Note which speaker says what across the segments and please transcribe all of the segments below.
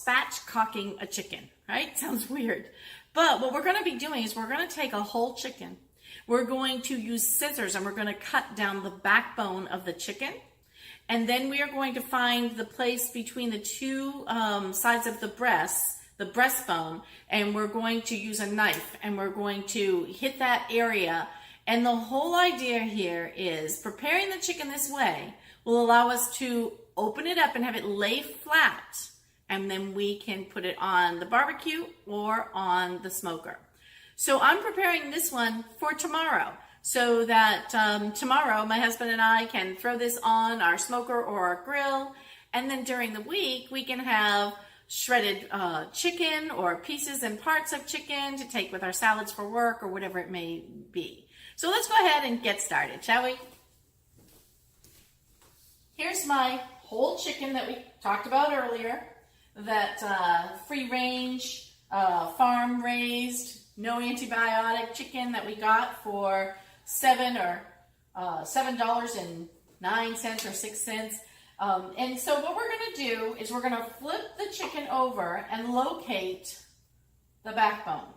Speaker 1: spatchcocking a chicken, right? Sounds weird. But what we're going to be doing is we're going to take a whole chicken. We're going to use scissors and we're going to cut down the backbone of the chicken. And then we are going to find the place between the two sides of the breastbone, and we're going to use a knife and we're going to hit that area. And the whole idea here is preparing the chicken this way will allow us to open it up and have it lay flat, and then we can put it on the barbecue or on the smoker. So I'm preparing this one for tomorrow, so that tomorrow my husband and I can throw this on our smoker or our grill, and then during the week we can have shredded chicken or pieces and parts of chicken to take with our salads for work or whatever it may be. So let's go ahead and get started, shall we? Here's my whole chicken that we talked about earlier, that free range, farm raised, no antibiotic chicken that we got for $7.09 or 6 cents. And so what we're going to do is we're going to flip the chicken over and locate the backbone.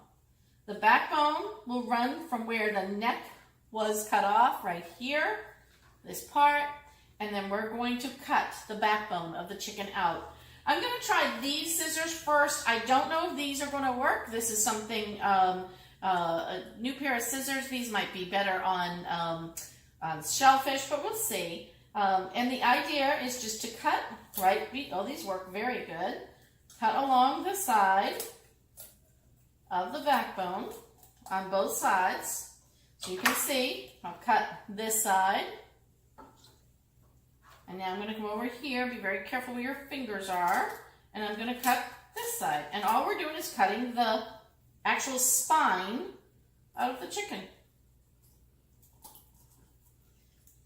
Speaker 1: The backbone will run from where the neck was cut off, right here, this part, and then we're going to cut the backbone of the chicken out. I'm going to try these scissors first. I don't know if these are going to work. This is something, a new pair of scissors. These might be better on shellfish, but we'll see. And the idea is just to cut, right? Oh, these work very good. Cut along the side of the backbone on both sides. So you can see, I'll cut this side. And now I'm going to come over here, be very careful where your fingers are, and I'm going to cut this side. And all we're doing is cutting the actual spine out of the chicken.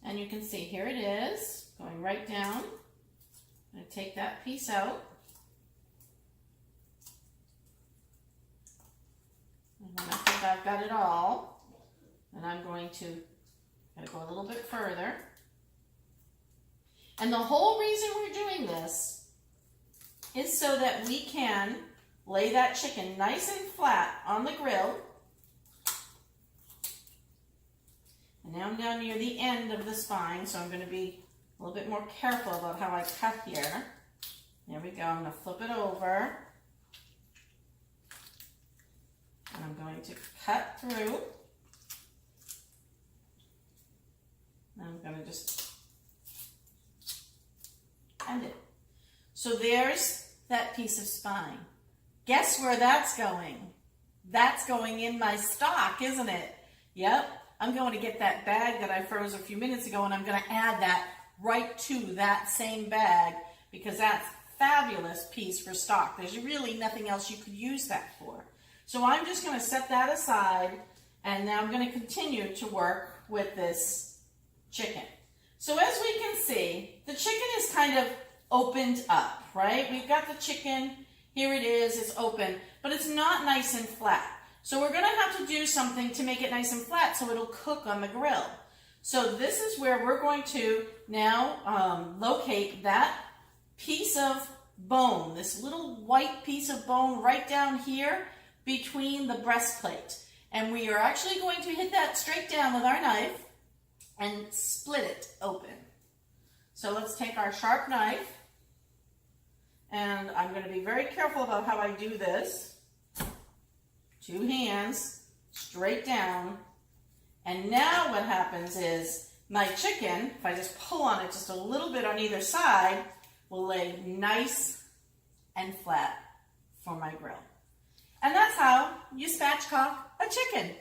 Speaker 1: And you can see, here it is, going right down. I'm going to take that piece out. And when I think I've got it all, then I'm going to go a little bit further. And the whole reason we're doing this is so that we can lay that chicken nice and flat on the grill. And now I'm down near the end of the spine, so I'm going to be a little bit more careful about how I cut here. There we go. I'm going to flip it over. And I'm going to cut through. And I'm going to just end it. So there's that piece of spine. Guess where that's going? That's going in my stock, isn't it? Yep. I'm going to get that bag that I froze a few minutes ago, and I'm going to add that right to that same bag, because that's a fabulous piece for stock. There's really nothing else you could use that for. So I'm just going to set that aside, and now I'm going to continue to work with this chicken. So as we can see, the chicken is kind of opened up, right? We've got the chicken, here it is, it's open, but it's not nice and flat. So we're going to have to do something to make it nice and flat so it'll cook on the grill. So this is where we're going to now locate that piece of bone, this little white piece of bone right down here between the breastplate. And we are actually going to hit that straight down with our knife and split it open. So let's take our sharp knife, and I'm going to be very careful about how I do this. 2 hands, straight down. And now what happens is my chicken, if I just pull on it just a little bit on either side, will lay nice and flat for my grill. And that's how you spatchcock a chicken.